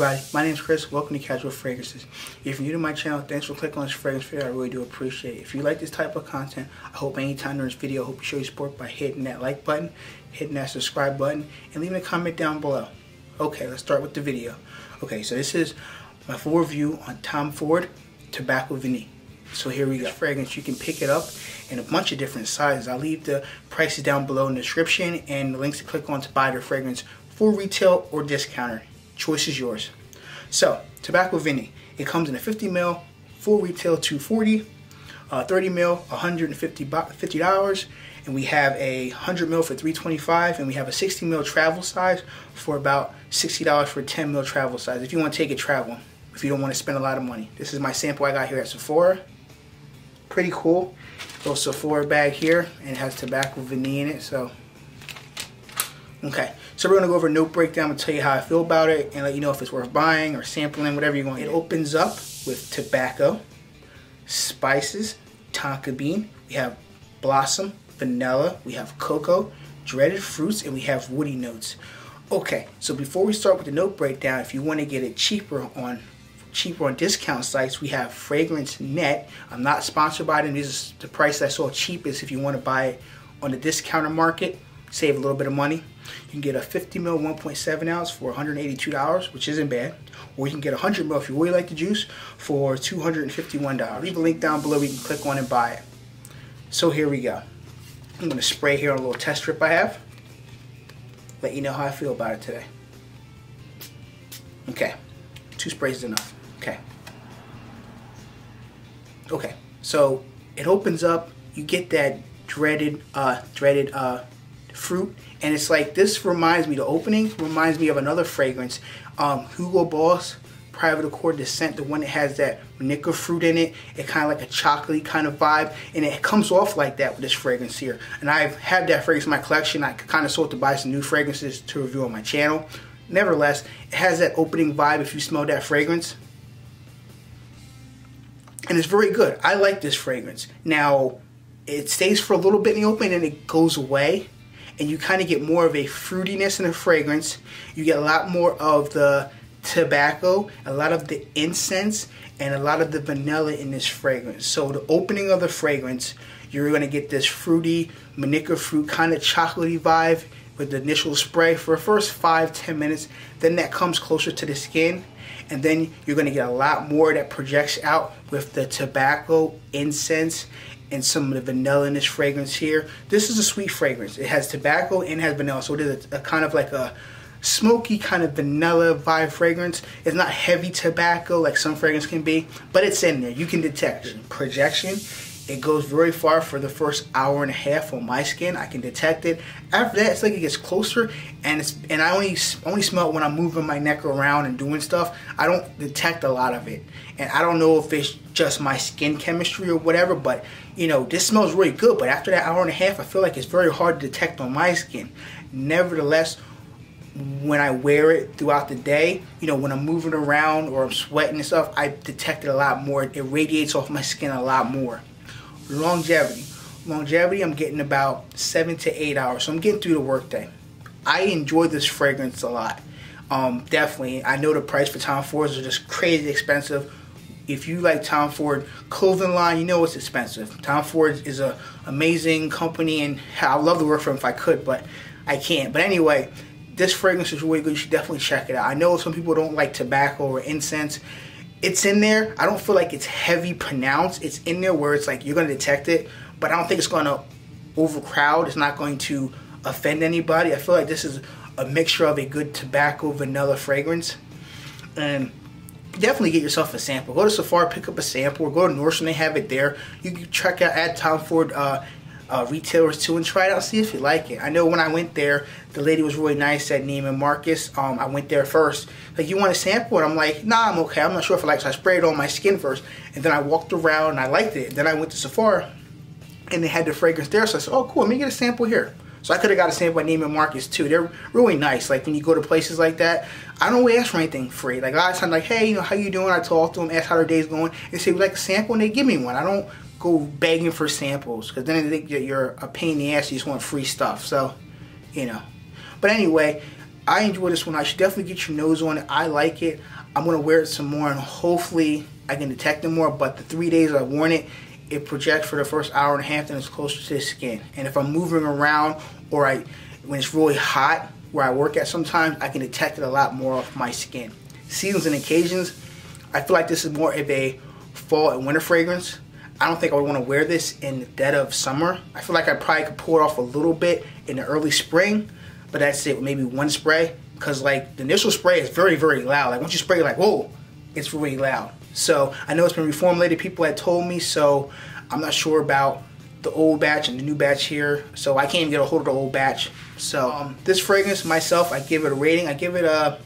everybody, my name is Chris. Welcome to Casual Fragrances. If you're new to my channel, thanks for clicking on this fragrance video. I really do appreciate it. If you like this type of content, I hope anytime during this video, I hope you show your support by hitting that like button, hitting that subscribe button, and leaving a comment down below. Okay, let's start with the video. Okay, so this is my full review on Tom Ford Tobacco Vanille. So here we go. This fragrance, you can pick it up in a bunch of different sizes. I'll leave the prices down below in the description and the links to click on to buy the fragrance for retail or discounter. Choice is yours. So, Tobacco Vinny. It comes in a 50 ml, full retail $240, 30 ml, $150, and we have a 100 ml for $325, and we have a 60 ml travel size for about $60 for a 10 ml travel size. If you want to take it travel, if you don't want to spend a lot of money. This is my sample I got here at Sephora. Pretty cool. Little Sephora bag here, and it has Tobacco Vanille in it. So, okay. So we're gonna go over a note breakdown and tell you how I feel about it, and let you know if it's worth buying or sampling, whatever you want. It opens up with tobacco, spices, tonka bean. We have blossom, vanilla. We have cocoa, dreaded fruits, and we have woody notes. Okay. So before we start with the note breakdown, if you want to get it cheaper on discount sites, we have Fragrance Net. I'm not sponsored by them. This is the price I saw cheapest. If you want to buy it on the discounter market, save a little bit of money. You can get a 50 ml 1.7 ounce for $182, which isn't bad. Or you can get a 100 ml if you really like the juice for $251. Leave a link down below. You can click on and buy it. So here we go. I'm going to spray here on a little test strip I have. Let you know how I feel about it today. Okay. 2 sprays is enough. Okay. Okay. So it opens up. You get that dreaded fruit, and it's like, this reminds me, the opening reminds me of another fragrance, Hugo Boss Private Accord, the scent, the one that has that manica fruit in it. It kind of like a chocolatey kind of vibe, and it comes off like that with this fragrance here. And I've had that fragrance in my collection. I kind of sold to buy some new fragrances to review on my channel. Nevertheless, it has that opening vibe if you smell that fragrance. And it's very good. I like this fragrance. Now, it stays for a little bit in the open and it goes away. And you kind of get more of a fruitiness in the fragrance. You get a lot more of the tobacco, a lot of the incense, and a lot of the vanilla in this fragrance. So the opening of the fragrance, you're going to get this fruity, manica fruit, kind of chocolatey vibe with the initial spray for the first 5-10 minutes. Then that comes closer to the skin, and then you're going to get a lot more that projects out with the tobacco, incense, and some of the vanilla in this fragrance here. This is a sweet fragrance. It has tobacco and has vanilla, so it is a kind of like a smoky kind of vanilla vibe fragrance. It's not heavy tobacco like some fragrance can be, but it's in there. You can detect it. Projection. It goes very far for the first hour and a half on my skin. I can detect it. After that, it's like it gets closer, and I only smell it when I'm moving my neck around and doing stuff. I don't detect a lot of it, and I don't know if it's just my skin chemistry or whatever. But you know, this smells really good. But after that hour and a half, I feel like it's very hard to detect on my skin. Nevertheless, when I wear it throughout the day, you know, when I'm moving around or I'm sweating and stuff, I detect it a lot more. It radiates off my skin a lot more. Longevity, I'm getting about 7 to 8 hours, so I'm getting through the workday. I enjoy this fragrance a lot. Definitely, I know the price for Tom Fords are just crazy expensive. If you like Tom Ford clothing line, you know it's expensive. Tom Ford is an amazing company, and I'd love to work for them if I could, but I can't. But anyway, this fragrance is really good. You should definitely check it out. I know some people don't like tobacco or incense. It's in there. I don't feel like it's heavy pronounced. It's in there where it's like you're going to detect it, but I don't think it's going to overcrowd. It's not going to offend anybody. I feel like this is a mixture of a good tobacco vanilla fragrance. And definitely get yourself a sample. Go to Sephora, pick up a sample, or go to Nordstrom, they have it there. You can check out at Tom Ford retailers too and try it out, see if you like it. I know when I went there, the lady was really nice at Neiman Marcus. I went there first. Like, you want a sample? And I'm like, nah, I'm okay. I'm not sure if I like it. So I sprayed it on my skin first, and then I walked around and I liked it. Then I went to Sephora and they had the fragrance there. So I said, oh cool, let me get a sample here. So I could have got a sample at Neiman Marcus too. They're really nice. Like, when you go to places like that, I don't really ask for anything free. Like, a lot of times, like, hey, you know, how you doing? I talk to them, ask how their day's going. They say, we like a sample, and they give me one. I don't go begging for samples, because then they think that you're a pain in the ass. You just want free stuff. So, you know. But anyway, I enjoy this one. I should definitely get your nose on it. I like it. I'm going to wear it some more and hopefully I can detect it more. But the 3 days I've worn it, it projects for the first hour and a half, then it's closer to the skin. And if I'm moving around or when it's really hot where I work at sometimes, I can detect it a lot more off my skin. Seasons and occasions, I feel like this is more of a fall and winter fragrance. I don't think I would want to wear this in the dead of summer. I feel like I probably could pull it off a little bit in the early spring, but that's it, maybe one spray. Because like the initial spray is very, very loud. Like once you spray, you're like, whoa, it's really loud. So I know it's been reformulated, people had told me, so I'm not sure about the old batch and the new batch here. So I can't even get a hold of the old batch. So this fragrance, myself, I give it a rating. I give it a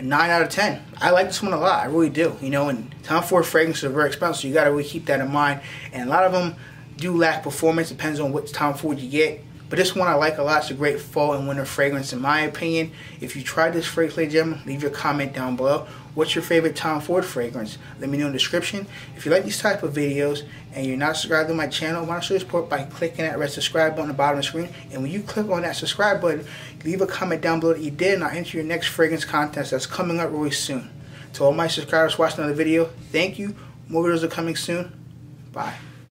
9 out of 10. I like this one a lot. I really do. You know, and Tom Ford fragrances are very expensive, so you got to really keep that in mind. And a lot of them do lack performance. Depends on what Tom Ford you get. But this one I like a lot. It's a great fall and winter fragrance in my opinion. If you tried this fragrance, ladies and gentlemen, leave your comment down below. What's your favorite Tom Ford fragrance? Let me know in the description. If you like these type of videos and you're not subscribed to my channel, why not show your support by clicking that red subscribe button at the bottom of the screen. And when you click on that subscribe button, leave a comment down below that you did, and I'll enter your next fragrance contest that's coming up really soon. To all my subscribers watching another video, thank you. More videos are coming soon. Bye.